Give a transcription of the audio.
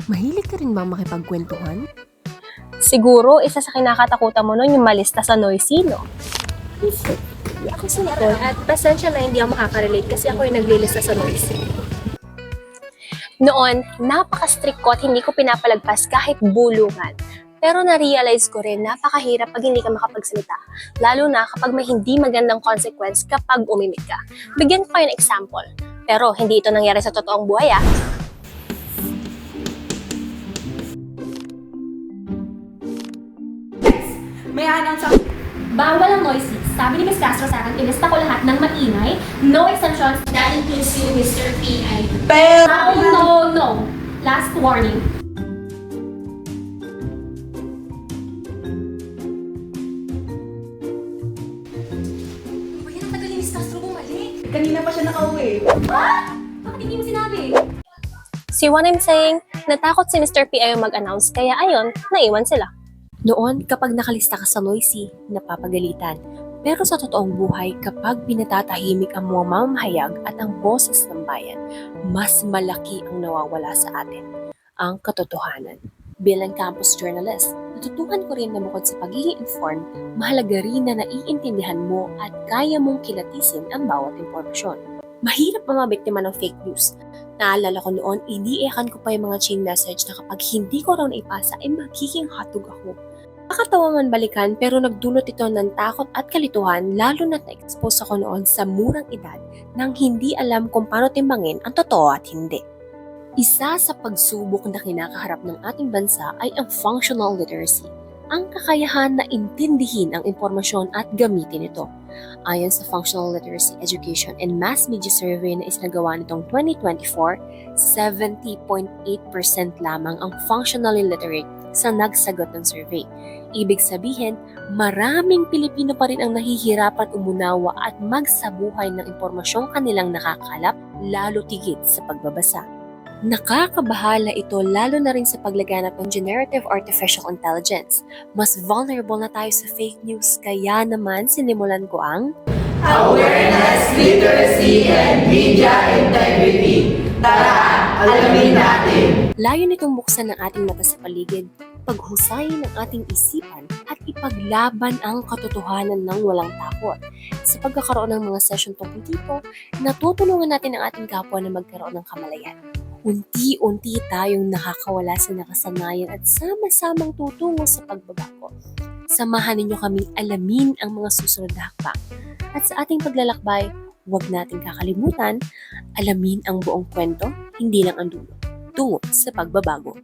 Mahilig ka rin bang makipagkwentuhan? Siguro, isa sa kinakatakutan mo nun yung malista sa noisy, no? Hindi ako sumpon at pasensya na hindi ako makaka-relate kasi ako yung naglilista sa noise. Noon, napaka-strict ko at hindi ko pinapalagpas kahit bulungan. Pero na-realize ko rin, napakahirap pag hindi ka makapagsalita. Lalo na kapag may hindi magandang consequence kapag umimik ka. Bigyan ko kayo ng example. Pero hindi ito nangyari sa totoong buhay, ah. May announce ako. Bawal ang noisy. Sabi ni Ms. Castro sa akin, ilista ko lahat ng maingay, no exemptions. That includes you, Mr. P.I. Pero, No. Last warning. Bayan, ang tagal ni Ms. Castro bumalik. kanina pa siya nakauwi. Bakit hindi mo sinabi? See what I'm saying? Natakot si Mr. P ayaw mag-announce, kaya ayon, naiwan sila. Noon, kapag nakalista ka sa noisy, napapagalitan. Pero sa totoong buhay, kapag pinatatahimik ang mga mamahayag at ang boses ng bayan, mas malaki ang nawawala sa atin, ang katotohanan. Bilang campus journalist, natutuhan ko rin na bukod sa pagiging informed, mahalaga rin na naiintindihan mo at kaya mong kilatisin ang bawat impormasyon. Mahirap mamabiktima ng fake news. Naalala ko noon, iniiyakan ko pa yung mga chain message na kapag hindi ko raw naipasa ay magiging hotdog ako. Nakakatawa man balikan pero nagdulot ito ng takot at kalituhan lalo na't na-expose ako noon sa murang edad nang hindi alam kung paano timbangin ang totoo at hindi. Isa sa pagsubok na kinakaharap ng ating bansa ay ang functional literacy, ang kakayahan na intindihin ang impormasyon at gamitin ito. Ayon sa Functional Literacy Education and Mass Media Survey na isinagawa nitong 2024, 70.8% lamang ang functionally literate sa nagsagot ng survey. Ibig sabihin, maraming Pilipino pa rin ang nahihirapan umunawa at magsabuhay ng impormasyong kanilang nakakalap, lalo tigit sa pagbabasa. Nakakabahala ito lalo na rin sa paglaganap ng generative artificial intelligence. Mas vulnerable na tayo sa fake news, kaya naman sinimulan ko ang awareness, literacy, and media integrity. Tara, alamin natin. layo nitong buksan ng ating mata sa paligid, paghusayin ng ating isipan at ipaglaban ang katotohanan ng walang takot. Sa pagkakaroon ng mga session tungkol dito, natutulungan natin ang ating kapwa na magkaroon ng kamalayan. Unti-unti tayong nakakawala sa nakasanayan at sama-samang tutungo sa pagbabago. Samahan ninyo kaming alamin ang mga susunod na hakbang. At sa ating paglalakbay, huwag nating kakalimutan, alamin ang buong kwento, hindi lang ang dulo, tungo sa pagbabago.